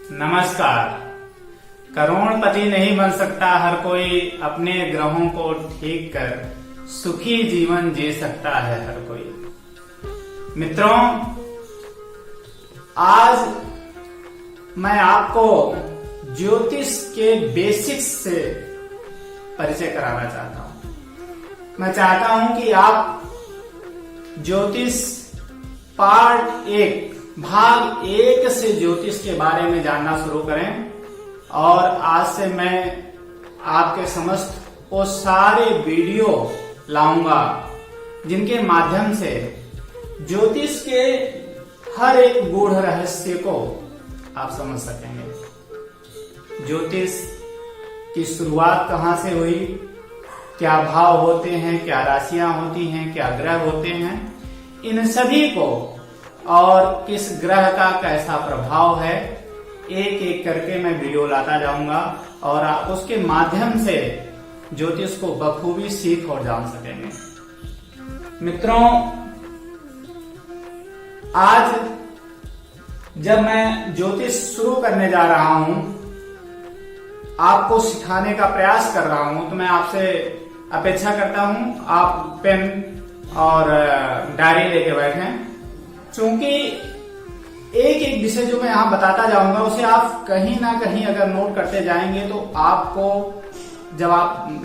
नमस्कार। करोड़पति नहीं बन सकता हर कोई, अपने ग्रहों को ठीक कर सुखी जीवन जी सकता है हर कोई। मित्रों, आज मैं आपको ज्योतिष के बेसिक्स से परिचय कराना चाहता हूं। मैं चाहता हूं कि आप ज्योतिष पार्ट 1 भाग 1 से ज्योतिष के बारे में जानना शुरू करें, और आज से मैं आपके समस्त वो सारे वीडियो लाऊंगा जिनके माध्यम से ज्योतिष के हर एक गूढ़ रहस्य को आप समझ सकेंगे। ज्योतिष की शुरुआत कहां से हुई, क्या भाव होते हैं, क्या राशियां होती हैं, क्या ग्रह होते हैं, इन सभी को और किस ग्रह का कैसा प्रभाव है, एक एक करके मैं वीडियो लाता जाऊंगा और आप उसके माध्यम से ज्योतिष को बखूबी सीख और जान सकेंगे। मित्रों, आज जब मैं ज्योतिष शुरू करने जा रहा हूं, आपको सिखाने का प्रयास कर रहा हूं, तो मैं आपसे अपेक्षा करता हूं आप पेन और डायरी लेके बैठें, क्योंकि एक एक विषय जो मैं यहां बताता जाऊंगा उसे आप कहीं ना कहीं अगर नोट करते जाएंगे तो आपको जब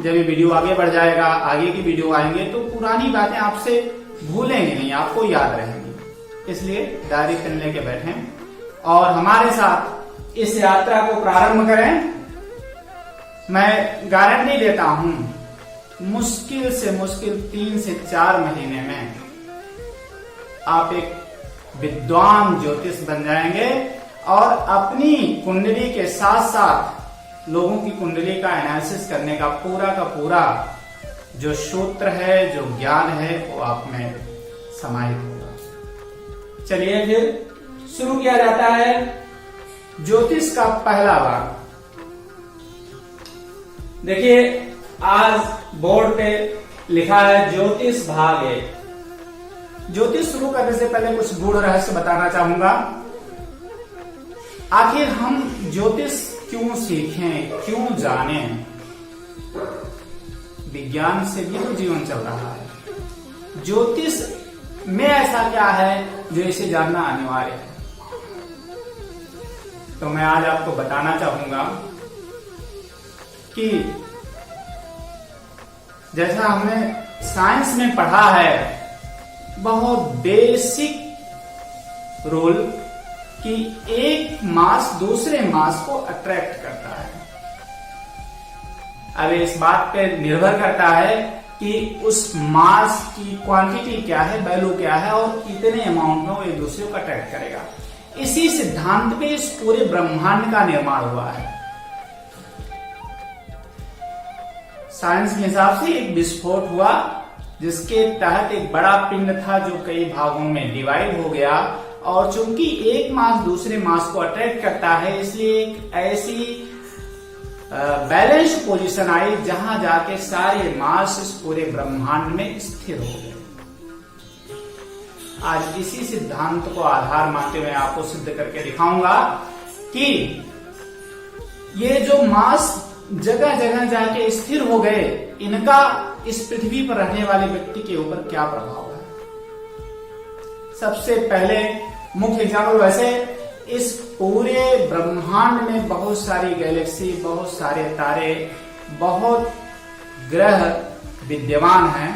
ये वीडियो आगे बढ़ जाएगा, आगे की वीडियो आएंगे तो पुरानी बातें आपसे भूलेंगे नहीं, आपको याद रहेंगी। इसलिए डायरी पेन लेके बैठें और हमारे साथ इस यात्रा को प्रारंभ करें। मैं गारंटी देता हूं, मुश्किल से मुश्किल 3 से 4 महीने में आप एक विद्वान ज्योतिष बन जाएंगे और अपनी कुंडली के साथ साथ लोगों की कुंडली का एनालिसिस करने का पूरा जो सूत्र है, जो ज्ञान है, वो आप में समाहित होगा। चलिए फिर शुरू किया जाता है ज्योतिष का पहला भाग। देखिए, आज बोर्ड पे लिखा है ज्योतिष भाग 1। ज्योतिष शुरू करने से पहले कुछ गूढ़ रहस्य बताना चाहूंगा। आखिर हम ज्योतिष क्यों सीखें, क्यों जानें? विज्ञान से भी तो जीवन चल रहा है। ज्योतिष में ऐसा क्या है जो इसे जानना अनिवार्य है? तो मैं आज आपको बताना चाहूंगा कि जैसा हमने साइंस में पढ़ा है, बहुत बेसिक रूल कि एक मास दूसरे मास को अट्रैक्ट करता है। अब इस बात पे निर्भर करता है कि उस मास की क्वांटिटी क्या है, वैल्यू क्या है और कितने अमाउंट में वो एक दूसरे को अट्रैक्ट करेगा। इसी सिद्धांत पे इस पूरे ब्रह्मांड का निर्माण हुआ है। साइंस के हिसाब से एक विस्फोट हुआ जिसके तहत एक बड़ा पिंड था जो कई भागों में डिवाइड हो गया, और चूंकि एक मास दूसरे मास को अट्रैक्ट करता है, इसलिए एक ऐसी बैलेंस पोजीशन आई जहां जाके सारे मास इस पूरे ब्रह्मांड में स्थिर हो गए। आज इसी सिद्धांत को आधार मानते हुए आपको सिद्ध करके दिखाऊंगा कि ये जो मास जगह जगह जाके स्थिर हो गए, इनका इस पृथ्वी पर रहने वाले व्यक्ति के ऊपर क्या प्रभाव है। सबसे पहले मुख्य एग्जाम्पल, वैसे इस पूरे ब्रह्मांड में बहुत सारी गैलेक्सी, बहुत सारे तारे, बहुत ग्रह विद्यमान हैं,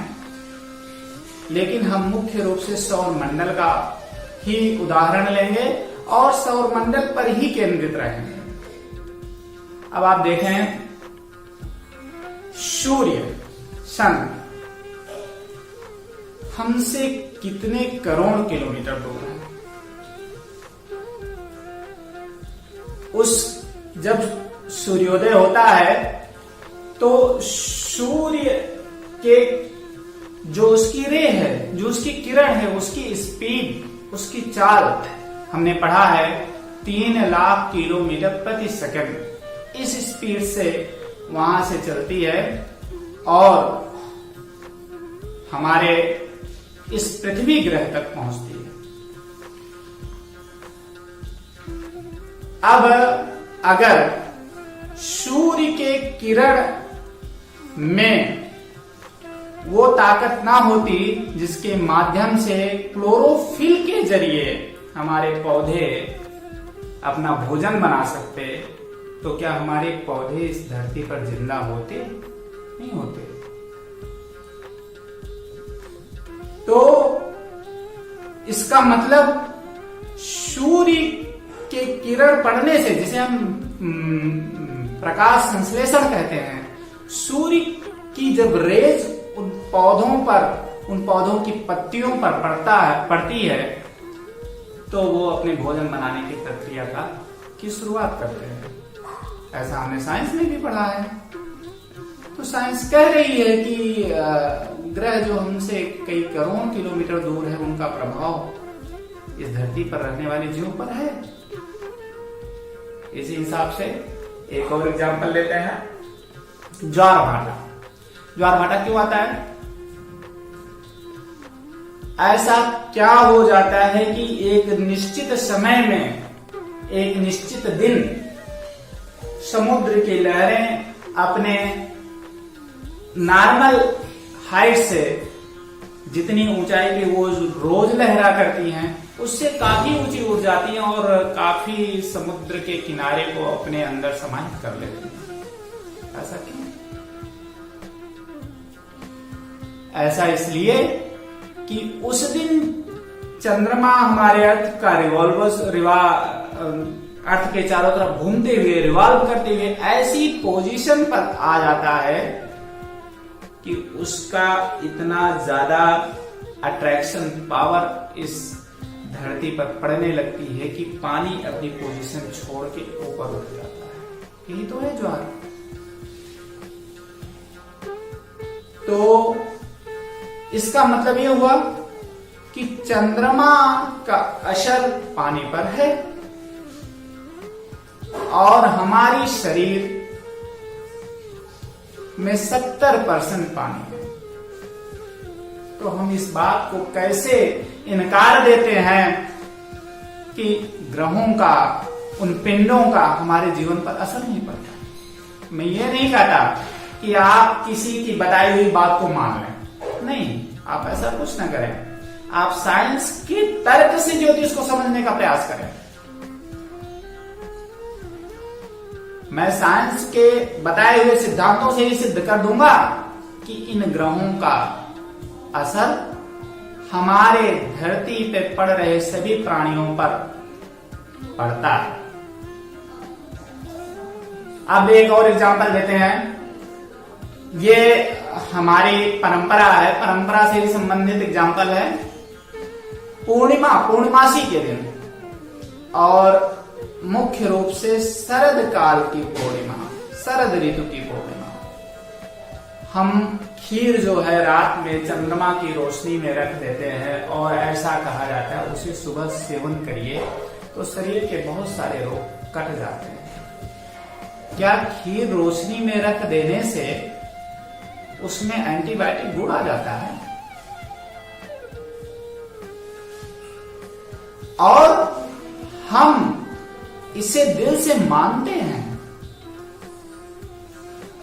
लेकिन हम मुख्य रूप से सौर मंडल का ही उदाहरण लेंगे और सौर मंडल पर ही केंद्रित रहेंगे। अब आप देखें, सूर्य, सन हमसे कितने करोड़ किलोमीटर दूर है। जब सूर्योदय होता है तो सूर्य के जो उसकी रे है, जो उसकी किरण है, उसकी स्पीड, उसकी चाल हमने पढ़ा है 3 लाख किलोमीटर प्रति सेकंड। इस स्पीड से वहां से चलती है और हमारे इस पृथ्वी ग्रह तक पहुंचती है। अब अगर सूर्य के किरण में वो ताकत ना होती जिसके माध्यम से क्लोरोफिल के जरिए हमारे पौधे अपना भोजन बना सकते, तो क्या हमारे पौधे इस धरती पर जिंदा होते? नहीं होते। तो इसका मतलब सूर्य के किरण पड़ने से, जिसे हम प्रकाश संश्लेषण कहते हैं, सूर्य की जब रेज उन पौधों पर, उन पौधों की पत्तियों पर पड़ती है, तो वो अपने भोजन बनाने की प्रक्रिया की शुरुआत करते हैं। ऐसा हमने साइंस में भी पढ़ा है। तो साइंस कह रही है कि ग्रह जो हमसे कई करोड़ किलोमीटर दूर है, उनका प्रभाव इस धरती पर रहने वाले जीवों पर है। इसी हिसाब से एक और एग्जांपल लेते हैं, ज्वार भाटा। ज्वार भाटा क्यों आता है? ऐसा क्या हो जाता है कि एक निश्चित समय में, एक निश्चित दिन समुद्र की लहरें अपने नॉर्मल हाइट से, जितनी ऊंचाई की वो रोज लहरा करती हैं, उससे काफी ऊंची उठ जाती हैं और काफी समुद्र के किनारे को अपने अंदर समाहित कर लेती हैं। ऐसा क्यों? ऐसा इसलिए कि उस दिन चंद्रमा हमारे अर्थ का अर्थ के चारों तरफ घूमते हुए, रिवॉल्व करते हुए ऐसी पोजीशन पर आ जाता है कि उसका इतना ज्यादा अट्रैक्शन पावर इस धरती पर पड़ने लगती है कि पानी अपनी पोजीशन छोड़ के ऊपर उठ जाता है। यही तो है ज्वार। तो इसका मतलब ये हुआ कि चंद्रमा का असर पानी पर है और हमारी शरीर में 70% पानी है। तो हम इस बात को कैसे इनकार देते हैं कि ग्रहों का, उन पिंडों का हमारे जीवन पर असर नहीं पड़ता। मैं ये नहीं कहता कि आप किसी की बताई हुई बात को मान लें, नहीं, आप ऐसा कुछ ना करें। आप साइंस के तर्क से ज्योतिष को समझने का प्रयास करें। मैं साइंस के बताए हुए सिद्धांतों से ही सिद्ध कर दूंगा कि इन ग्रहों का असर हमारे धरती पे पड़ रहे सभी प्राणियों पर पड़ता है। अब एक और एग्जांपल देते हैं। ये हमारी परंपरा है, परंपरा से संबंधित एग्जांपल है। पूर्णिमासी के दिन और मुख्य रूप से शरद काल की पूर्णिमा, शरद ऋतु की पूर्णिमा, हम खीर जो है रात में चंद्रमा की रोशनी में रख देते हैं और ऐसा कहा जाता है उसे सुबह सेवन करिए तो शरीर के बहुत सारे रोग कट जाते हैं। क्या खीर रोशनी में रख देने से उसमें एंटीबायोटिक गुण आ जाता है? और हम इसे दिल से मानते हैं।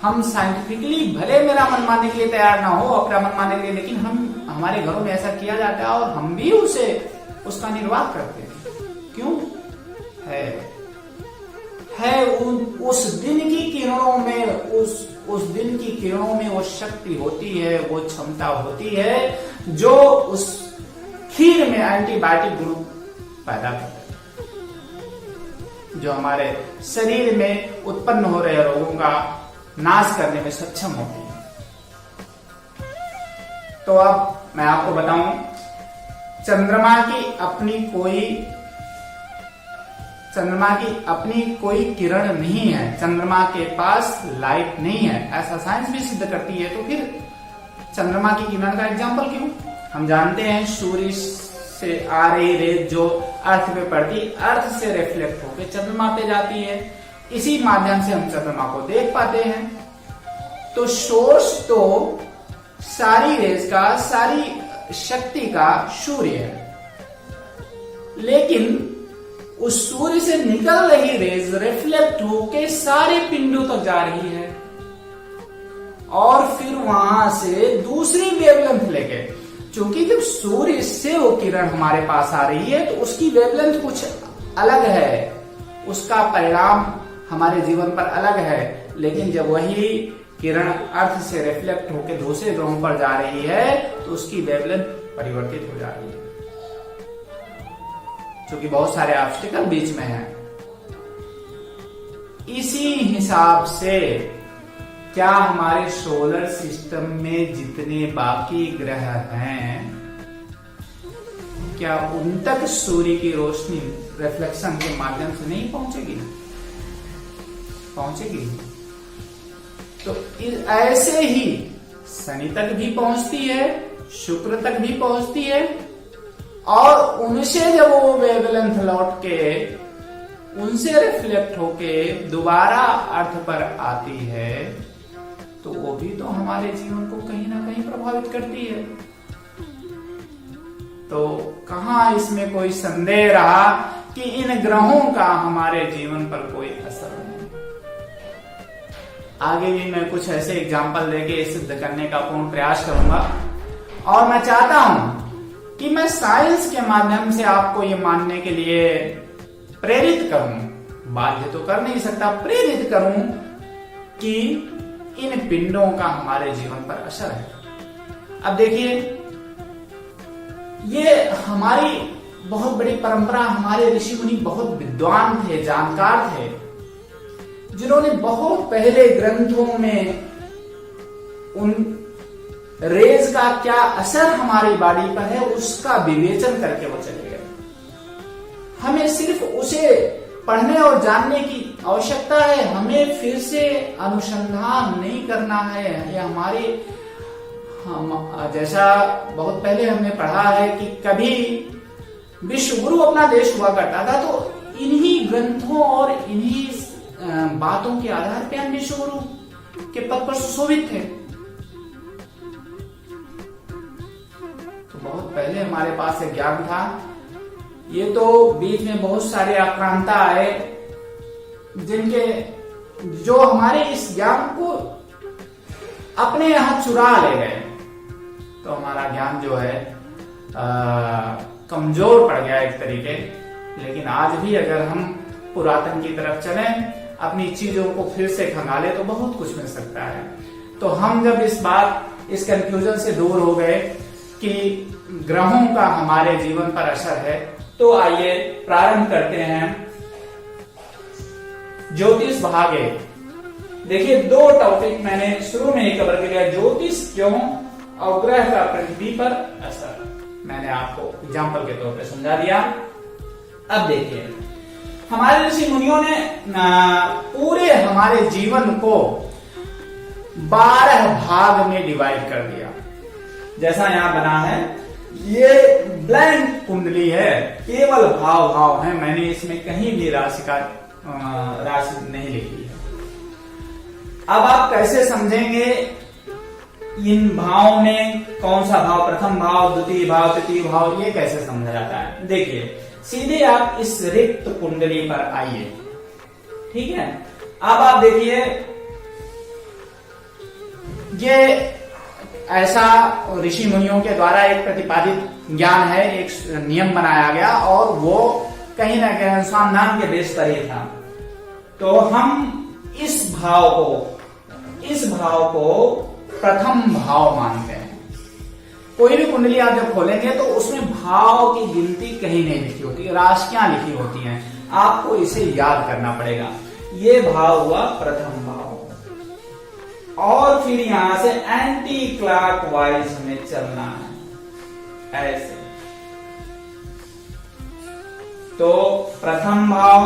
हम साइंटिफिकली भले मेरा मन मानने के लिए तैयार ना हो, अपना मन मानने के लिए, लेकिन हम, हमारे घरों में ऐसा किया जाता है और हम भी उसका निर्वाह करते हैं। क्यों? है उस दिन की किरणों में, उस दिन की किरणों में वो शक्ति होती है, वो क्षमता होती है जो उस खीर में एंटीबायोटिक गुण पैदा करते हैं, जो हमारे शरीर में उत्पन्न हो रहे रोगों का नाश करने में सक्षम होती है। तो अब मैं आपको बताऊं, चंद्रमा की अपनी कोई किरण नहीं है, चंद्रमा के पास लाइट नहीं है, ऐसा साइंस भी सिद्ध करती है। तो फिर चंद्रमा की किरण का एग्जाम्पल क्यों? हम जानते हैं सूर्य से आ रही रेज जो अर्थ पे पड़ती, अर्थ से रिफ्लेक्ट होकर चंद्रमा पे जाती है, इसी माध्यम से हम चंद्रमा को देख पाते हैं। तो सोर्स तो सारी रेज का, सारी शक्ति का सूर्य है, लेकिन उस सूर्य से निकल रही रेज रिफ्लेक्ट होके सारे पिंडों तक जा रही है और फिर वहां से दूसरी वेवलेंथ लेके, क्योंकि जब सूर्य से वो किरण हमारे पास आ रही है तो उसकी वेवलेंथ कुछ अलग है, उसका परिणाम हमारे जीवन पर अलग है। लेकिन जब वही किरण अर्थ से रिफ्लेक्ट होकर दूसरे ग्रहों पर जा रही है तो उसकी वेवलेंथ परिवर्तित हो जा रही है, क्योंकि बहुत सारे ऑब्स्टिकल बीच में हैं। इसी हिसाब से क्या हमारे सोलर सिस्टम में जितने बाकी ग्रह हैं, क्या उन तक सूर्य की रोशनी रिफ्लेक्शन के माध्यम से नहीं पहुंचेगी? पहुंचेगी। तो ऐसे ही शनि तक भी पहुंचती है, शुक्र तक भी पहुंचती है, और उनसे जब वो वेवलेंथ लौट के उनसे रिफ्लेक्ट होके दोबारा अर्थ पर आती है तो वो भी तो हमारे जीवन को कहीं ना कहीं प्रभावित करती है। तो कहां इसमें कोई संदेह रहा कि इन ग्रहों का हमारे जीवन पर कोई असर नहीं। आगे भी मैं कुछ ऐसे एग्जाम्पल देके सिद्ध करने का पूर्ण प्रयास करूंगा, और मैं चाहता हूं कि मैं साइंस के माध्यम से आपको ये मानने के लिए प्रेरित करूं, बाध्य तो कर नहीं सकता, प्रेरित करूं कि इन पिंडों का हमारे जीवन पर असर है। अब देखिए, ये हमारी बहुत बड़ी परंपरा, हमारे ऋषि मुनि बहुत विद्वान थे, जानकार थे, जिन्होंने बहुत पहले ग्रंथों में उन रेज का क्या असर हमारी बॉडी पर है उसका विवेचन करके वो चले गए। हमें सिर्फ उसे पढ़ने और जानने की आवश्यकता है, हमें फिर से अनुसंधान नहीं करना है। यह हमारे जैसा बहुत पहले हमने पढ़ा है कि कभी विश्व गुरु अपना देश हुआ करता था, तो इन्हीं ग्रंथों और इन्हीं बातों के आधार पर हम विश्व गुरु के पद पर सुशोभित थे। तो बहुत पहले हमारे पास एक ज्ञान था। ये तो बीच में बहुत सारे आक्रांता आए जिनके जो हमारे इस ज्ञान को अपने यहां चुरा ले गए, तो हमारा ज्ञान जो है कमजोर पड़ गया एक तरीके। लेकिन आज भी अगर हम पुरातन की तरफ चलें, अपनी चीजों को फिर से खंगाले तो बहुत कुछ मिल सकता है। तो हम जब इस कंफ्यूजन से दूर हो गए कि ग्रहों का हमारे जीवन पर असर है, तो आइए प्रारंभ करते हैं ज्योतिष भाग 1। देखिए, 2 टॉपिक मैंने शुरू में ही कवर किया, ज्योतिष क्यों और ग्रह का पृथ्वी पर असर। मैंने आपको एग्जाम्पल के तौर पे समझा दिया। अब देखिए, हमारे ऋषि मुनियों ने पूरे हमारे जीवन को 12 भाग में डिवाइड कर दिया। जैसा यहां बना है, ये ब्लैंक कुंडली है, केवल भाव भाव है, मैंने इसमें कहीं भी राशि नहीं लिखी है। अब आप कैसे समझेंगे इन भावों में कौन सा भाव, प्रथम भाव, द्वितीय भाव, तृतीय भाव, ये कैसे समझा जाता है? देखिए, सीधे आप इस रिक्त कुंडली पर आइए, ठीक है। अब आप देखिए, ये ऐसा ऋषि मुनियों के द्वारा एक प्रतिपादित ज्ञान है, एक नियम बनाया गया, और वो कहीं ना कहीं अनुसंधान के बेस पर ही था। तो हम इस भाव को प्रथम भाव मानते हैं। कोई भी कुंडली आप जब खोलेंगे तो उसमें भाव की गिनती कहीं नहीं लिखी होती, राशियां लिखी होती हैं, आपको इसे याद करना पड़ेगा। ये भाव हुआ प्रथम भाव, और फिर यहां से एंटी क्लॉकवाइज हमें चलना है, ऐसे। तो प्रथम भाव,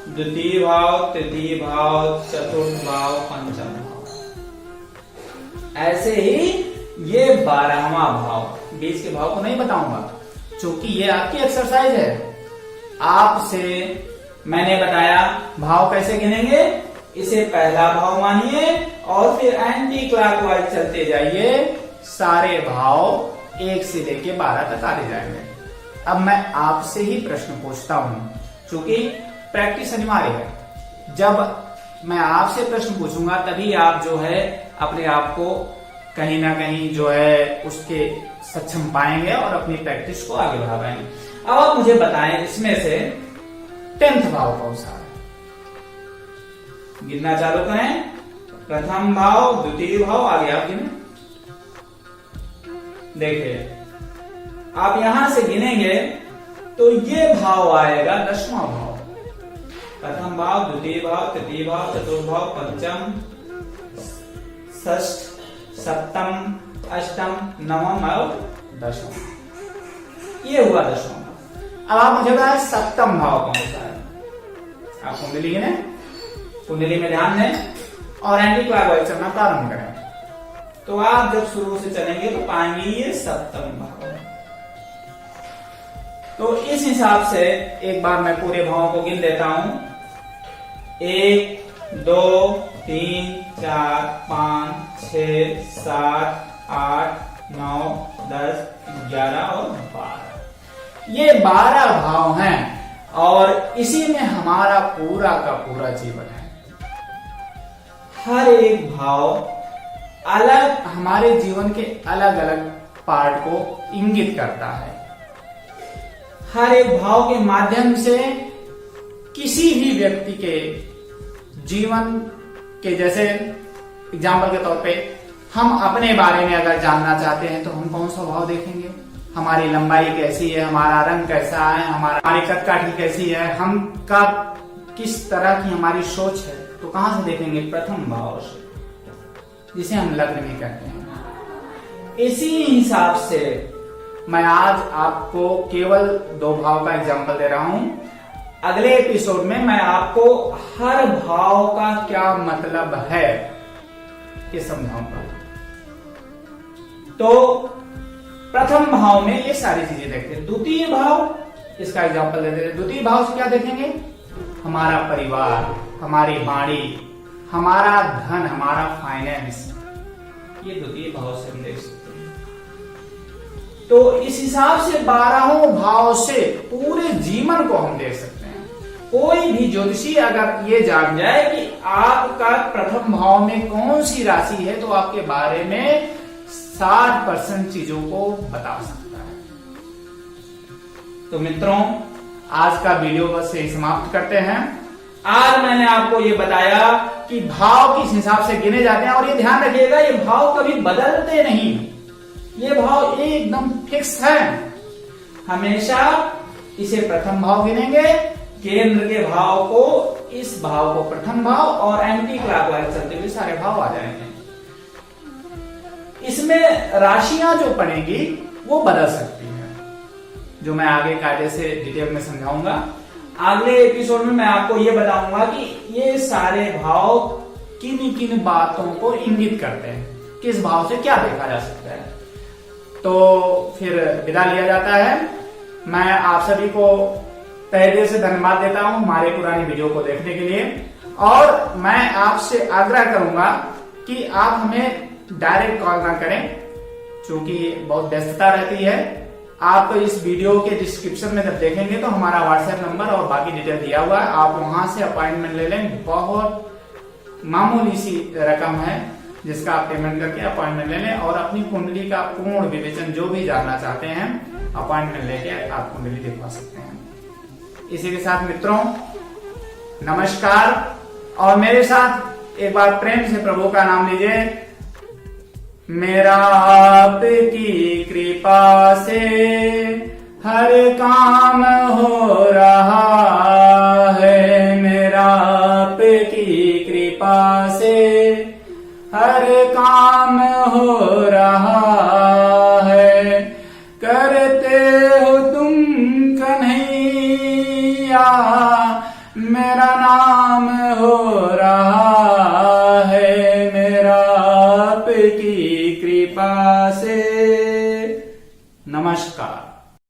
द्वितीय भाव, तृतीय भाव, चतुर्थ भाव, पंचम भाव, ऐसे ही ये 12वां भाव। 20 के भाव को नहीं बताऊंगा क्योंकि ये आपकी एक्सरसाइज है। आपसे मैंने बताया भाव कैसे गिनेंगे, इसे पहला भाव मानिए और फिर एंटी क्लॉकवाइज चलते जाइए, सारे भाव 1 से लेके 12 तक आते जाएंगे। अब मैं आपसे ही प्रश्न पूछता हूं क्योंकि प्रैक्टिस अनिवार्य है। जब मैं आपसे प्रश्न पूछूंगा तभी आप जो है अपने आप को कहीं ना कहीं जो है उसके सक्षम पाएंगे और अपनी प्रैक्टिस को आगे बढ़ा पाएंगे। अब आप मुझे बताएं इसमें से 10th भाव कौन सा है? गिनना चालू करें। प्रथम भाव, द्वितीय भाव, आगे आप गिने। देखिए आप यहां से गिनेंगे तो ये भाव आएगा 10वां भाव। प्रथम भाव, द्वितीय भाव, तृतीय भाव, चतुर्थ भाव, पंचम, षष्ठ, सप्तम, अष्टम, नवम और दशम। ये हुआ 10वां भाव। अब आप मुझे बताएं सप्तम भाव कौन सा है? आप कुंडली गिने, कुंडली में ध्यान दें और एंटी क्लॉकवाइज चलना प्रारंभ करें। तो आप जब शुरू से चलेंगे तो पाएंगे ये सप्तम भाव। तो इस हिसाब से एक बार मैं पूरे भावों को गिन देता हूं। 1, 2, 3, 4, 5, 6, 7, 8, 9, 10, 11 और 12। ये 12 भाव हैं और इसी में हमारा पूरा का पूरा जीवन है। हर एक भाव अलग हमारे जीवन के अलग अलग पार्ट को इंगित करता है। हर एक भाव के माध्यम से किसी भी व्यक्ति के जीवन के, जैसे एग्जाम्पल के तौर पे हम अपने बारे में अगर जानना चाहते हैं तो हम कौन सा भाव देखेंगे? हमारी लंबाई कैसी है, हमारा रंग कैसा है, हमारी कदकाठी कैसी है, हम का किस तरह की हमारी सोच है, तो कहां से देखेंगे? प्रथम भाव से, जिसे हम लग्न भी कहते हैं। इसी हिसाब से मैं आज आपको केवल 2 भाव का एग्जाम्पल दे रहा हूं। अगले एपिसोड में मैं आपको हर भाव का क्या मतलब है ये समझाऊंगा। तो प्रथम भाव में ये सारी चीजें देखते हैं। द्वितीय भाव, इसका एग्जाम्पल देते हैं। द्वितीय भाव से क्या देखेंगे? हमारा परिवार, हमारी वाणी, हमारा धन, हमारा फाइनेंस, ये द्वितीय भाव से हम देख सकते हैं। तो इस हिसाब से 12 भाव से पूरे जीवन को हम देख सकते हैं। कोई भी ज्योतिषी अगर ये जान जाए कि आपका प्रथम भाव में कौन सी राशि है तो आपके बारे में 60% चीजों को बता सकता है। तो मित्रों, आज का वीडियो बस यही समाप्त करते हैं। आज मैंने आपको ये बताया कि भाव किस हिसाब से गिने जाते हैं, और ये ध्यान रखिएगा ये भाव कभी बदलते नहीं, ये भाव एकदम फिक्स है। हमेशा इसे प्रथम भाव गिनेंगे, केंद्र के भाव को, इस भाव को प्रथम भाव, और एंटी क्लॉकवाइज चलते हुए सारे भाव आ जाएंगे। इसमें राशियां जो पड़ेंगी वो बदल सकती है, जो मैं आगे कायदे से डिटेल में समझाऊंगा। अगले एपिसोड में मैं आपको ये बताऊंगा कि ये सारे भाव किन किन बातों को इंगित करते हैं, किस भाव से क्या देखा जा सकता है। तो फिर विदा लिया जाता है। मैं आप सभी को तहे दिल से धन्यवाद देता हूं हमारे पुरानी वीडियो को देखने के लिए, और मैं आपसे आग्रह करूंगा कि आप हमें डायरेक्ट कॉल ना करें, क्योंकि बहुत व्यस्तता रहती है। आप इस वीडियो के डिस्क्रिप्शन में जब देखेंगे तो हमारा व्हाट्सएप नंबर और बाकी डिटेल दिया हुआ है, आप वहां से अपॉइंटमेंट ले लें। बहुत मामूली सी रकम है जिसका आप पेमेंट करके अपॉइंटमेंट ले लें, और अपनी कुंडली का पूर्ण विवेचन जो भी जानना चाहते हैं अपॉइंटमेंट लेके आप कुंडली दिखवा सकते हैं। इसी के साथ मित्रों, नमस्कार, और मेरे साथ एक बार प्रेम से प्रभु का नाम लीजिए। मेरा आपकी कृपा से हर काम हो रहा है, मेरा आपकी कृपा से हर काम हो रहा है। करते हो तुम कन्हैया मेरा नाम